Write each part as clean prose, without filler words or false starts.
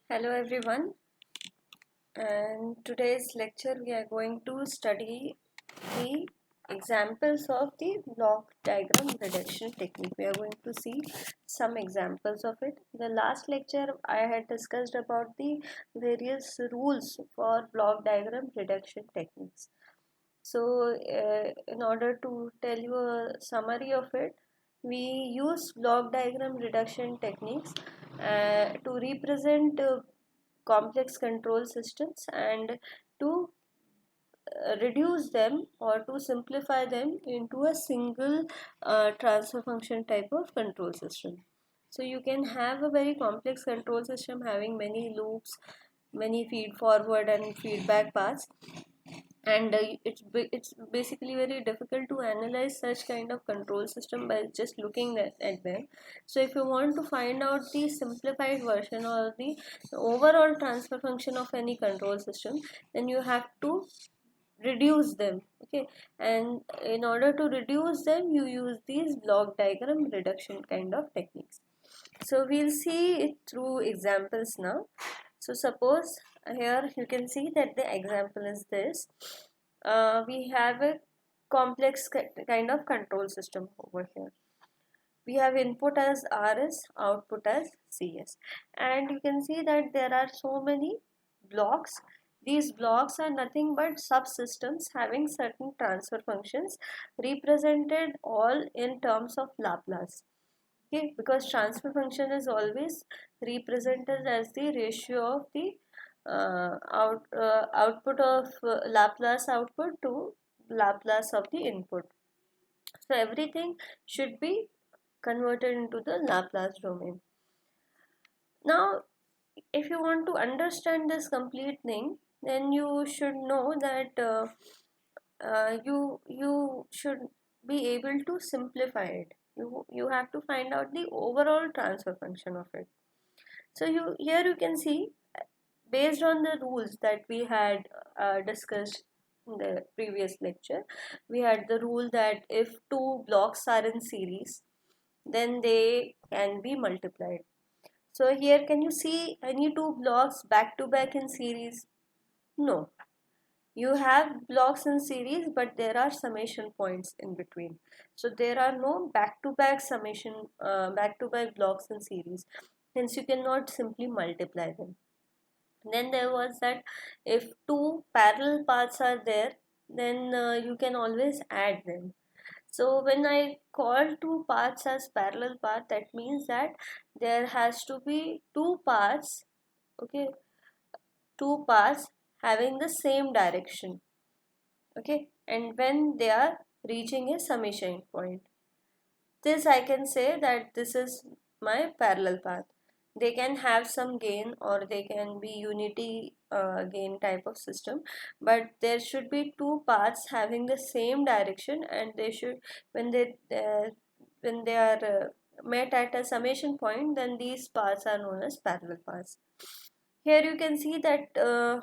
Hello everyone, and today's lecture we are going to study the examples of the block diagram reduction technique. We are going to see some examples of it. The last lecture I had discussed about the various rules for block diagram reduction techniques. So, in order to tell you a summary of it, we use block diagram reduction techniques to represent complex control systems and to reduce them or to simplify them into a single transfer function type of control system. So you can have a very complex control system having many loops, many feed forward and feedback paths, and it's basically very difficult to analyze such kind of control system by just looking at them. So if you want to find out the simplified version or the overall transfer function of any control system, then you have to reduce them. Okay, and in order to reduce them you use these block diagram reduction kind of techniques. So we'll see it through examples now. So suppose here you can see that the example is this. We have a complex kind of control system over here. We have input as RS, output as CS, and you can see that there are so many blocks. These blocks are nothing but subsystems having certain transfer functions represented all in terms of Laplace. Okay, because transfer function is always represented as the ratio of the output of Laplace output to Laplace of the input. So everything should be converted into the Laplace domain. Now, if you want to understand this complete thing, then you should know that you should be able to simplify it. You have to find out the overall transfer function of it. So here you can see, based on the rules that we had discussed in the previous lecture, we had the rule that if two blocks are in series, then they can be multiplied. So here, can you see any two blocks back to back in series? No. You have blocks in series, but there are summation points in between. So there are no back to back back to back blocks in series. Hence, you cannot simply multiply them. Then there was that if two parallel paths are there, then you can always add them. So when I call two paths as parallel path, that means that there has to be two paths, okay, two paths having the same direction, okay, and when they are reaching a summation point, this I can say that this is my parallel path. They can have some gain or they can be unity gain type of system, but there should be two paths having the same direction, and they should, when they are met at a summation point, then these paths are known as parallel paths. Here you can see that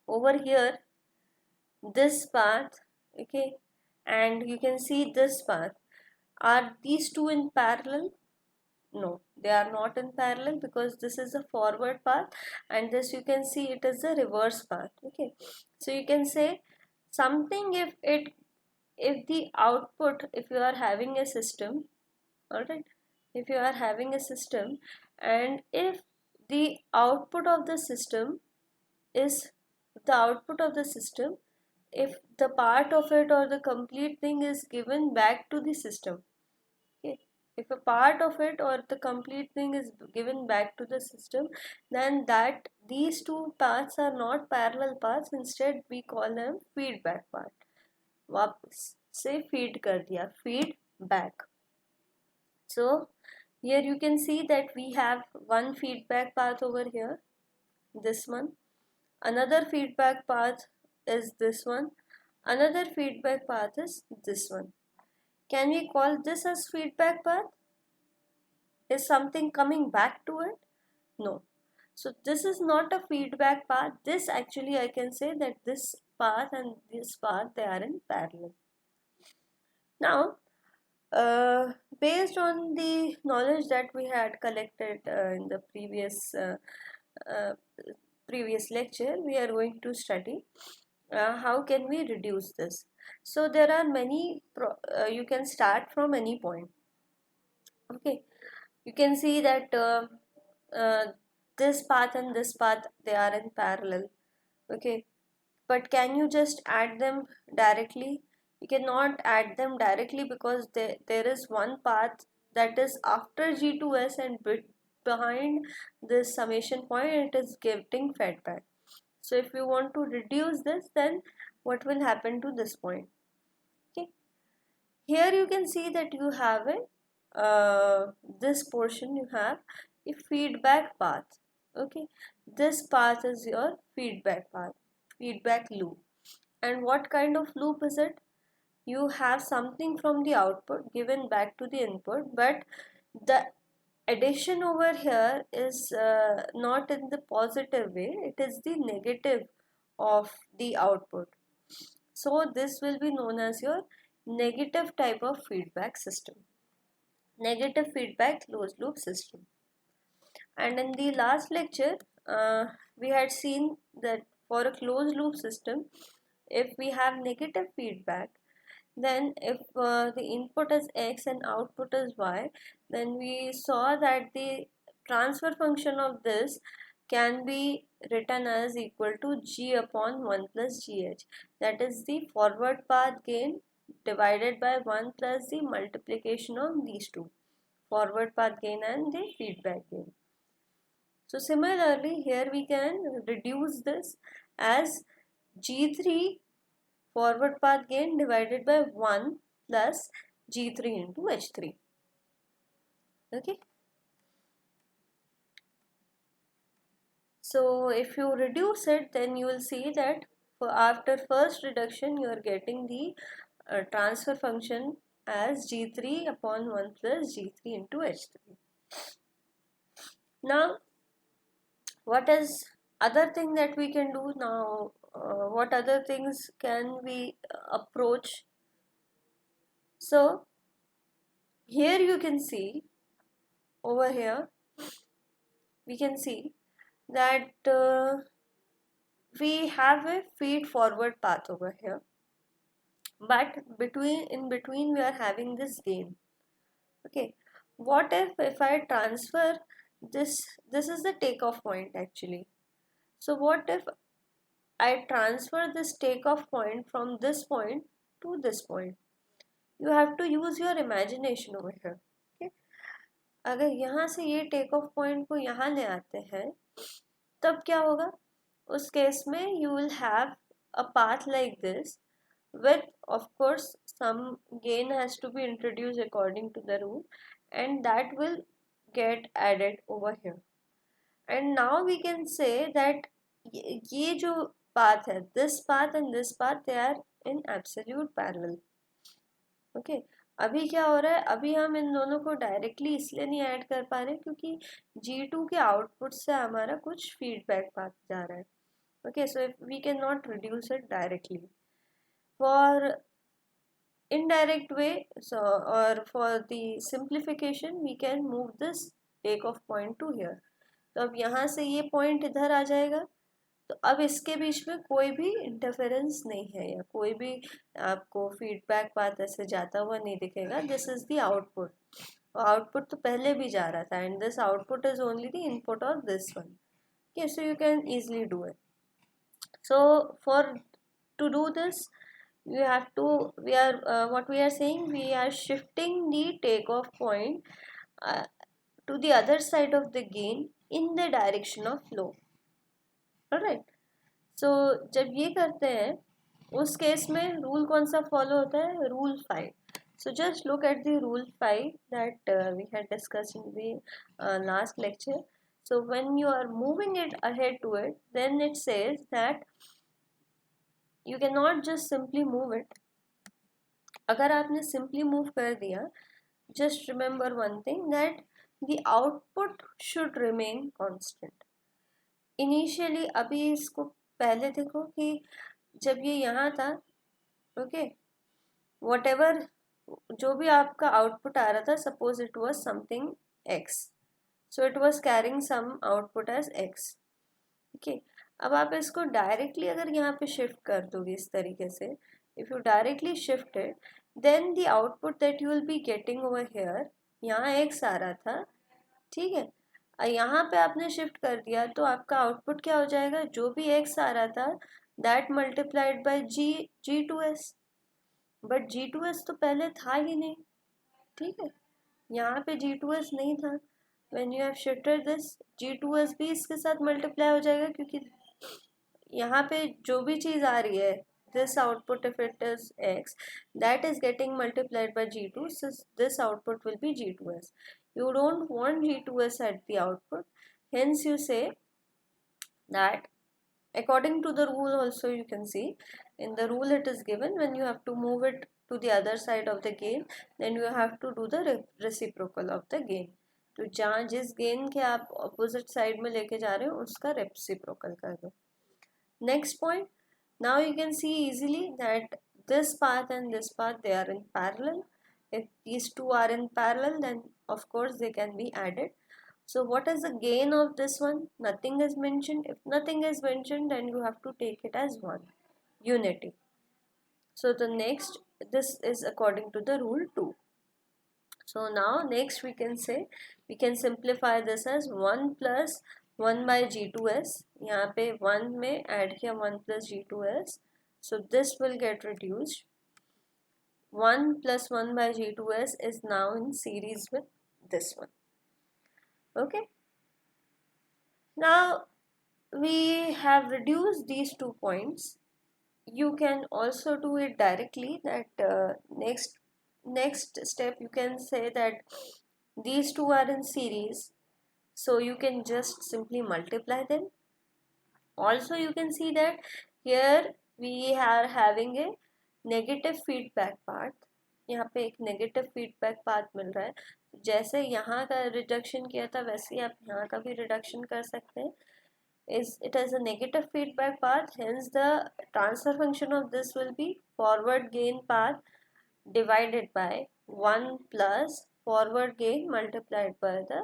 over here this path, okay, and you can see this path. Are these two in parallel? No, they are not in parallel, because this is a forward path and this you can see it is a reverse path. Okay, so you can say something, if the output, if you are having a system, all right, if you are having a system, and if the output of the system is the output of the system, if the part of it or the complete thing is given back to the system, okay, if a part of it or the complete thing is given back to the system, then that these two paths are not parallel paths, instead we call them feedback path. वापस से feed कर दिया, feedback. So here you can see that we have one feedback path over here, this one. Another feedback path is this one. Another feedback path is this one. Can we call this as feedback path? Is something coming back to it? No. So this is not a feedback path. This actually, I can say that this path and this path, they are in parallel. Now, based on the knowledge that we had collected in the previous previous lecture, we are going to study how can we reduce this. So there are many you can start from any point. Okay, you can see that uh, this path and this path, they are in parallel. Okay, but can you just add them directly? You cannot add them directly because there is one path that is after G2S and behind this summation point, it is getting fed back. So if you want to reduce this, then what will happen to this point? Okay, here you can see that you have a this portion, you have a feedback path. Okay, this path is your feedback path, feedback loop. And what kind of loop is it? You have something from the output given back to the input, but the addition over here is not in the positive way, it is the negative of the output. So this will be known as your negative type of feedback system, negative feedback closed loop system. And in the last lecture, we had seen that for a closed loop system, if we have negative feedback, then if the input is x and output is y, then we saw that the transfer function of this can be written as equal to g upon 1 plus gh. That is the forward path gain divided by 1 plus the multiplication of these two, forward path gain and the feedback gain. So similarly, here we can reduce this as G3 forward path gain divided by 1 plus G3 into H3. Okay. So if you reduce it, then you will see that for after first reduction, you are getting the transfer function as G3 upon 1 plus G3 into H3. Now, what is other thing that we can do now? What other things can we approach? So here you can see, over here we can see that we have a feed forward path over here, but in between we are having this gain. Okay, what if I transfer this is the takeoff point actually. So what if I transfer this takeoff point from this point to this point? You have to use your imagination over here. Okay, अगर यहाँ से ये take off point को यहाँ ले आते हैं, तब क्या होगा? उस केस में you will have a path like this with, of course, some gain has to be introduced according to the rule, and that will get added over here. And now we can say that ये जो path है, this path and this path, they are in absolute parallel. Okay, अभी क्या हो रहा है? अभी हम इन दोनों को डायरेक्टली इसलिए नहीं ऐड कर पा रहे क्योंकि G2 के आउटपुट से हमारा कुछ फीडबैक पाथ जा रहा है. Okay, so we can not reduce it directly. For indirect way, so or for the simplification, we can move this take off point to here. तो अब यहाँ से ये पॉइंट इधर आ जाएगा, तो अब इसके बीच में कोई भी इंटरफेरेंस नहीं है या कोई भी आपको फीडबैक पाथ ऐसे जाता हुआ नहीं दिखेगा. दिस इज द आउटपुट, और आउटपुट तो पहले भी जा रहा था, and this output is only the input of this one. okay, so you can easily do it. So for to do this, you have to we are what we are saying, we are shifting the takeoff point to the other side of the gain in the direction of flow. Alright. So जब ये करते हैं, उस case में rule कौन सा follow होता है? Rule 5. So just look at the rule 5 that we had discussed in the last lecture. So when you are moving it ahead to it, then it says that you cannot just simply move it. अगर आपने simply move कर दिया, just remember one thing, that the output should remain constant. Initially, अभी इसको पहले देखो कि जब ये यहाँ था, ओके, whatever जो भी आपका आउटपुट आ रहा था, suppose it was something x, so it was carrying some output as x. Okay, अब आप इसको डायरेक्टली अगर यहाँ पे शिफ्ट कर दोगे इस तरीके से, if you directly shift it, then the output that you will be getting over here, यहाँ एक्स आ रहा था, ठीक है, यहाँ पे आपने शिफ्ट कर दिया तो आपका आउटपुट क्या हो जाएगा, जो भी एक्स आ रहा था that multiplied by G two S, but G two S तो पहले था ही नहीं, ठीक है, यहाँ पे जी टू एस नहीं था, when you have shifted this G two S भी इसके साथ मल्टीप्लाई हो जाएगा, क्योंकि यहाँ पे जो भी चीज आ रही है, this output if it is x, that is getting multiplied by g2, so this output will be g2s. You don't want g2s at the output, hence you say that according to the rule also, you can see in the rule it is given, when you have to move it to the other side of the gain, then you have to do the reciprocal of the gain. तो जहाँ जिस gain के आप opposite side में लेके जा रहे हो उसका रेसिप्रोकल कर दो. Next point, now you can see easily that this path and this path, they are in parallel. If these two are in parallel, then of course they can be added. So what is the gain of this one? Nothing is mentioned. If nothing is mentioned, then you have to take it as one, unity. So the next, this is according to the rule 2. So now next we can say, we can simplify this as 1 plus 1 by g2s. यहाँ पे 1 में add किया 1 plus g2s. So this will get reduced. 1 plus 1 by g2s is now in series with this one. Okay. Now we have reduced these 2 points. You can also do it directly, that next step you can say that these two are in series, so you can just simply multiply them. Also you can see that here we are having a negative feedback path, यहाँ पे एक negative feedback path मिल रहा है, जैसे यहाँ का reduction किया था वैसे ही आप यहाँ का भी रिडक्शन कर सकते हैं. Is it has a negative feedback path, hence the transfer function of this will be forward gain path divided by 1 plus forward gain multiplied by the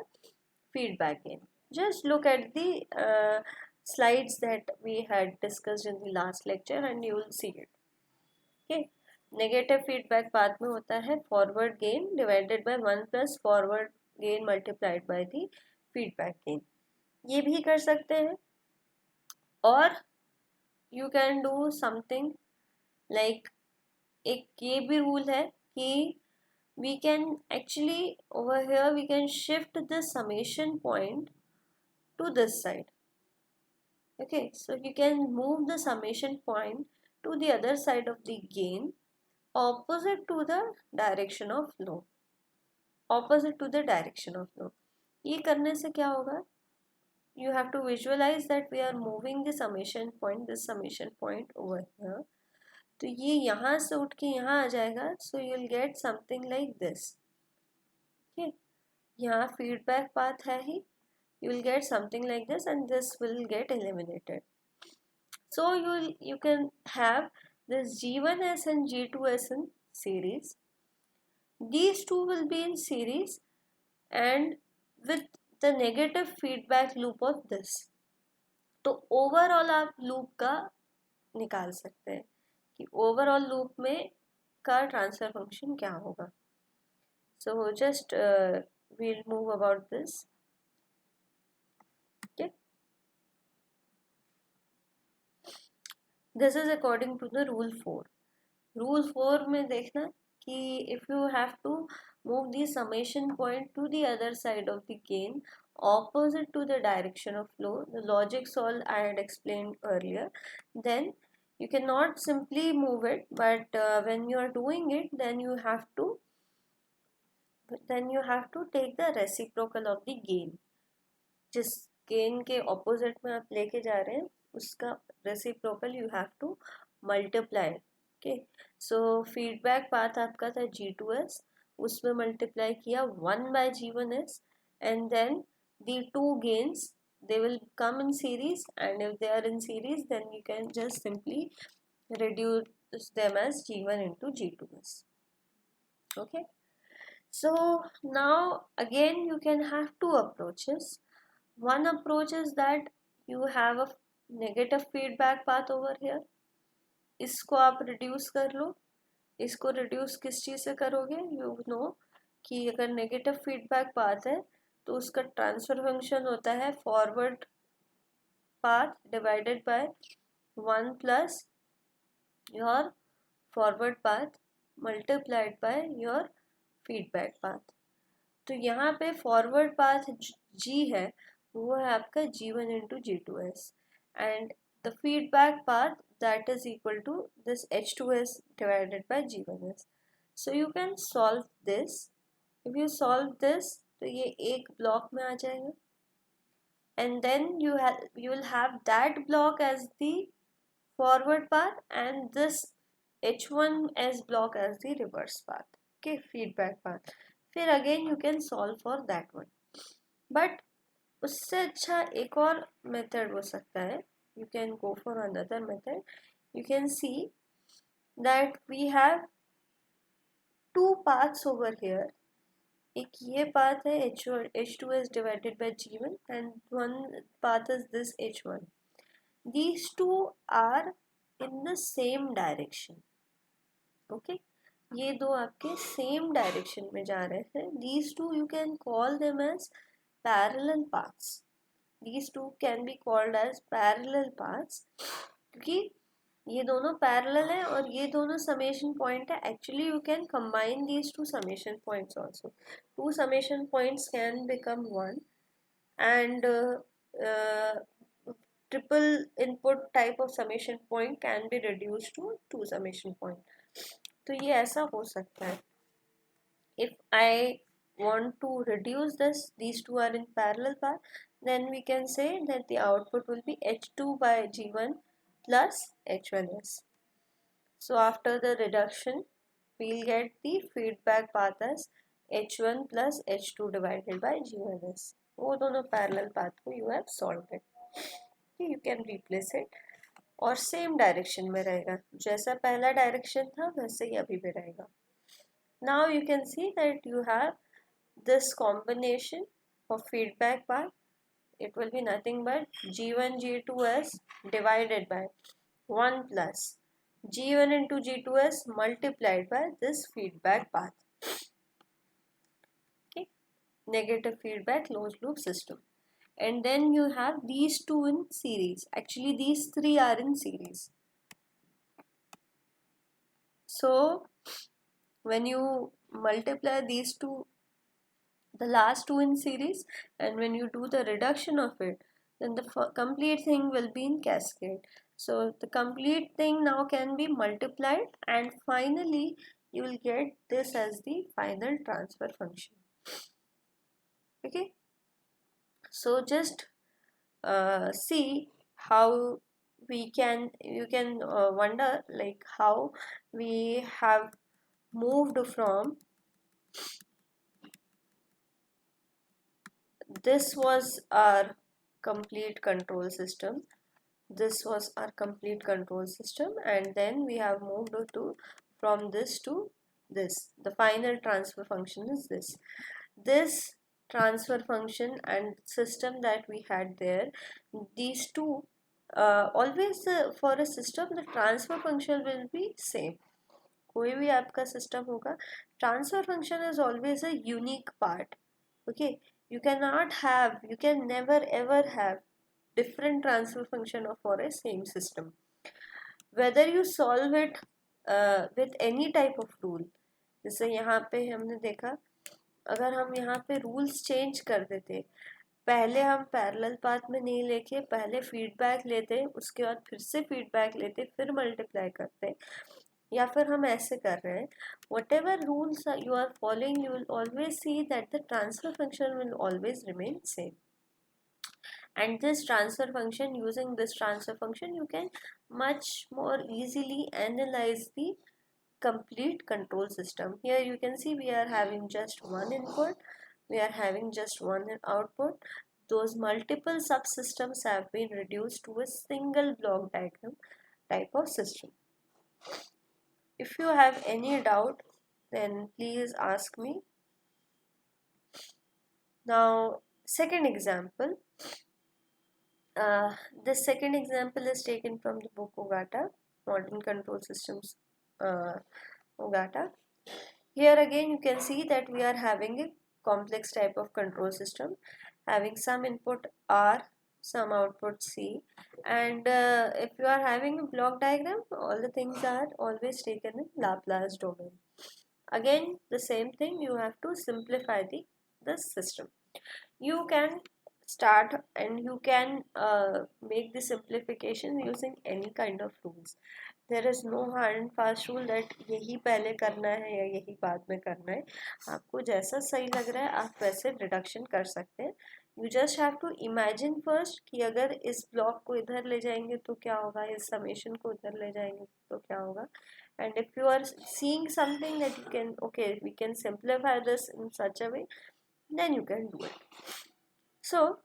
feedback gain. Just look at the slides that we had discussed in the last lecture and you will see it. Okay, negative feedback path में होता है forward gain divided by 1 plus forward gain multiplied by the feedback gain. ये भी कर सकते हैं. और you can do something like, एक ये भी रूल है कि we can actually over here we can shift the summation point to this side. Okay, so you can move the summation point to the other side of the gain, opposite to the direction of flow, opposite to the direction of flow. ये करने से क्या होगा, you have to visualize that we are moving the summation point, this summation point over here, तो ये यहाँ से उठ के यहाँ आ जाएगा, so you'll get something like this. Okay, यहाँ feedback path है ही, you will get something like this and this will get eliminated. So you can have this G1s and G2s in series. These two will be in series and with the negative feedback loop of this. तो overall आप loop का निकाल सकते हैं कि overall loop में का transfer function क्या होगा. So just we'll move about this. Okay, this is according to the rule 4. Rule 4 में देखना कि if you have to move the summation point to the other side of the gain opposite to the direction of flow, the logics all I had explained earlier, then you cannot simply move it, but when you are doing it, then you have to take the reciprocal of the gain. जिस gain के opposite में आप लेके जा रहे हैं उसका reciprocal you have to multiply. Okay, so feedback path आपका था G2s, उसमें multiply किया 1 by G1s, and then the two gains they will come in series, and if they are in series then you can just simply reduce them as G1 into G2s. Okay, so now again you can have two approaches. One approach is that you have a negative feedback path over here. इसको आप reduce कर लो. इसको reduce किस चीज़ से करोगे? You know कि अगर negative feedback path है तो उसका ट्रांसफर फंक्शन होता है forward path divided by 1 plus your forward path multiplied by your feedback path. तो यहाँ पे फॉरवर्ड पाथ g है, वो है आपका g1 into g2s, and the feedback path that is equal to this h2s divided by g1s. So you can solve this. If you solve this तो ये एक ब्लॉक में आ जाएगा, and then you will have that block as the forward path and this h1s block as the reverse path. Okay, feedback path. फिर again you can solve for that one, but उससे अच्छा एक और method हो सकता है. You can go for another method. You can see that we have two paths over here. एक ये path है h2s divided by g1 and one path is this h1. These two are in the same direction. Okay, ये दो आपके same direction में जा रहे हैं. These two you can call them as parallel paths. These two can be called as parallel paths क्योंकि ये दोनों पैरेलल है और ये दोनों समेशन पॉइंट है. Actually you can combine these two summation points also. Two summation points can become one and triple input type of summation point can be reduced to two summation point. तो ये ऐसा हो सकता है. If I want to reduce this, these two are in parallel path, then we can say that the output will be h2 by g1 plus h1s. So after the reduction we'll get the feedback path as h1 plus h2 divided by g1s. वो दोनों parallel path को you have solved it. You can replace it और same direction में रहेगा. जैसा पहला direction था वैसे ही अभी भी रहेगा. Now you can see that you have this combination of feedback path. It will be nothing but g1 g2s divided by 1 plus g1 into g2s multiplied by this feedback path. Negative feedback closed loop system. And then you have these two in series. Actually these three are in series. So when you multiply these two, the last two in series, and when you do the reduction of it, then the complete thing will be in cascade. So the complete thing now can be multiplied and finally you will get this as the final transfer function. Okay, so just see how you can wonder like how we have moved from this was our complete control system, this was our complete control system, and then we have moved to from this to this. The final transfer function is this transfer function and system that we had there. These two always for a system the transfer function will be same. कोई भी आपका system होगा, transfer function is always a unique part. Okay, you can never ever have different transfer function for a same system, whether you solve it with any type of rule. जैसे यहाँ पे हमने देखा, अगर हम यहाँ पे रूल्स चेंज कर देते, पहले हम पैरेलल पाथ में नहीं लेके पहले फीडबैक लेते, उसके बाद फिर से फीडबैक लेते, फिर मल्टीप्लाई करते, या फिर हम ऐसे कर रहे हैं, whatever rules you are following, you will always see that the transfer function will always remain same. And this transfer function, using this transfer function, you can much more easily analyze the complete control system. Here you can see we are having just one input, we are having just one output. Those multiple subsystems have been reduced to a single block diagram type of system. If you have any doubt, then please ask me. Now, second example, Uh, this second example is taken from the book Ogata, Modern Control Systems, Ogata. Here again you can see that we are having a complex type of control system, having some input R, some output C, and if you are having a block diagram, all the things are always taken in Laplace domain. Again the same thing, you have to simplify the system. You can start and you can make the simplification using any kind of rules. There is no hard and fast rule that यही पहले करना है या यही बाद में करना है. आपको जैसा सही लग रहा है आप वैसे रिडक्शन कर सकते हैं. You just have to imagine first कि अगर इस ब्लॉक को इधर ले जाएंगे तो क्या होगा, इस समेशन को उधर ले जाएंगे तो क्या होगा. And if you are seeing something that you can, okay, we can simplify this in such a way, then you can do it. So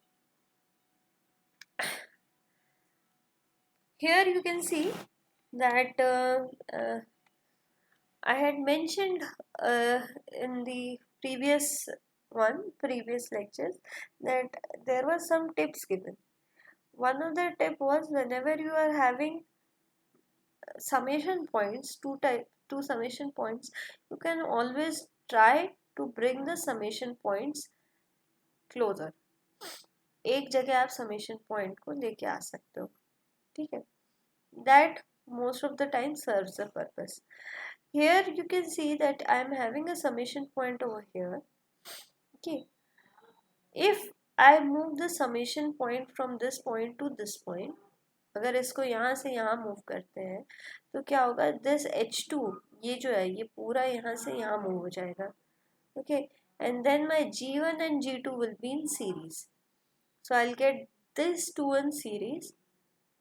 here you can see that I had mentioned in the previous lectures, that there were some tips given. One of the tip was, whenever you are having summation points, two summation points, you can always try to bring the summation points closer. एक जगह आप summation point को लेके आ सकते हो, ठीक है. That most of the time serves the purpose. Here you can see that I am having a summation point over here. Okay, if I move the summation point from this point to this point, अगर इसको यहाँ से यहाँ move करते हैं तो क्या होगा, दिस H2 ये जो है ये पूरा यहाँ से यहाँ मूव हो जाएगा. Okay, and then my G1 and G2 will be in series, so I'll get this two in series.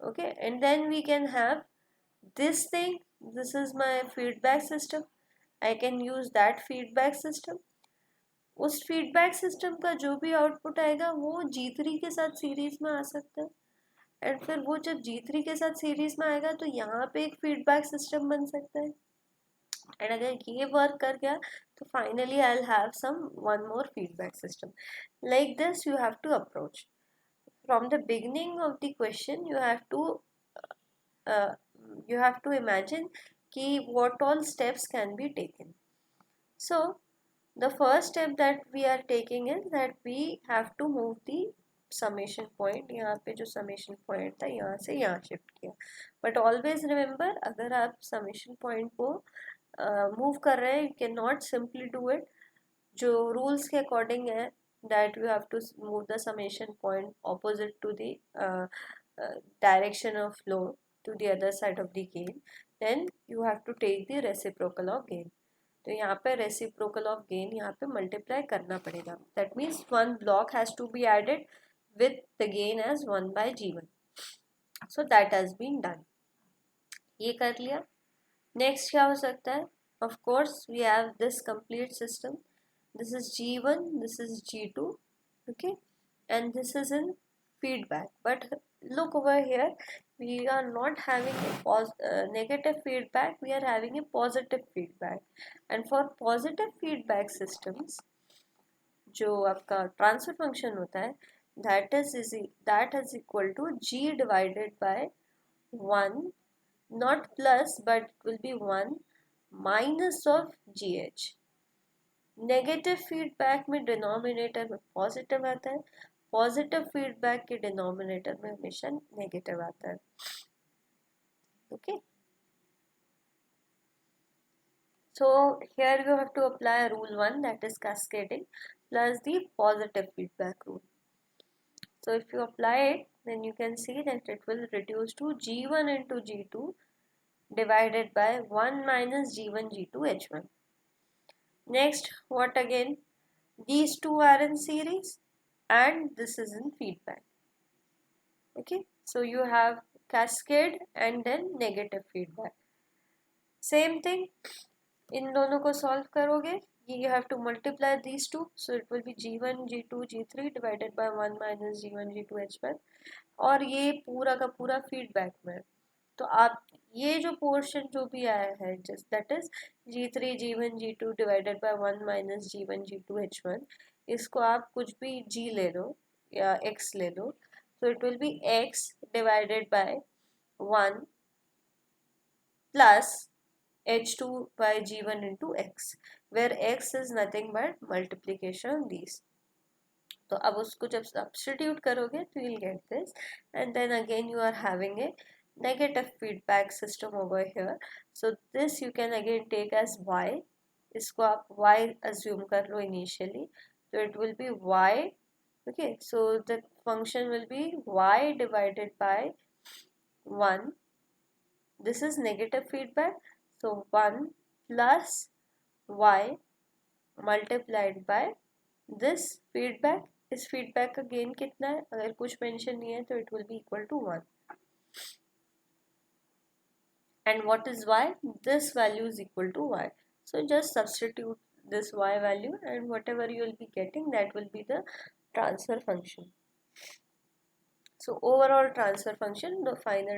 Okay, and then we can have this thing. This is my feedback system. I can use that feedback system. उस feedback system का जो भी output आएगा वो G3 के साथ series में आ सकता है. एंड फिर वो जब G3 के साथ सीरीज में आएगा तो यहाँ पे एक फीडबैक सिस्टम बन सकता है. एंड अगर ये वर्क कर गया तो finally I will have some one more feedback system. Like this you have to approach from the beginning of the question. You have to imagine ki what all steps can be taken. So the first step that we are taking is that we have to move the summation point. यहाँ पे जो summation point था यहाँ से यहाँ shift किया. But always remember, अगर आप summation point को move कर रहे हैं, you cannot simply do it. जो rules के according है, that you have to move the summation point opposite to the direction of flow, to the other side of the gain. Then you have to take the reciprocal of gain. तो यहाँ पे reciprocal of gain यहाँ पे multiply करना पड़ेगा. That means one block has to be added with the gain as 1/G1. So that has been done. ये कर लिया. नेक्स्ट क्या हो सकता है, of course we have this complete system. This is G1, this is G2, okay, and this is in feedback. But look over here, we are not having a negative feedback, we are having a positive feedback. And for positive feedback systems, जो आपका transfer function होता है, that is equal to G divided by 1, not plus but it will be 1 minus of GH. Negative feedback में denominator में positive आता है, positive feedback के denominator में हमेशा नेगेटिव आता है. Okay, so here you have to apply rule 1, that is cascading, plus the positive feedback rule. So if you apply it, then you can see that it will reduce to G1 into G2 divided by 1 minus G1 G2 H1. Next, what again? These two are in series and this is in feedback. Okay, so you have cascade and then negative feedback. Same thing, इन दोनों को solve करोगे, you have to multiply these two, so it will be G1 G2 G3 divided by 1 minus G1 G2 H1. और ये पूरा का पूरा feedback में. तो आप ये जो पोर्शन जो भी आया है, just that is G3 G1 G2 divided by 1 minus G1 G2 H1, इसको आप कुछ भी G ले लो या X ले लो, So it will be x divided by 1 plus h2 by g1 into x, where x is nothing but multiplication of these. तो अब उसको जब सब्स्टिट्यूट करोगे तो you'll get this, and then again you are having a negative feedback system over here. So this you can again take as y, इसको आप y assume कर लो initially, so it will be y. Okay, so the function will be y divided by 1. This is negative feedback, so 1 plus y multiplied by this feedback. इस feedback का gain कितना है, अगर कुछ mention नहीं है तो it will be equal to 1. And what is y? This value is equal to y. So just substitute this y value, and whatever you will be getting, that will be the transfer function. So overall transfer function, the final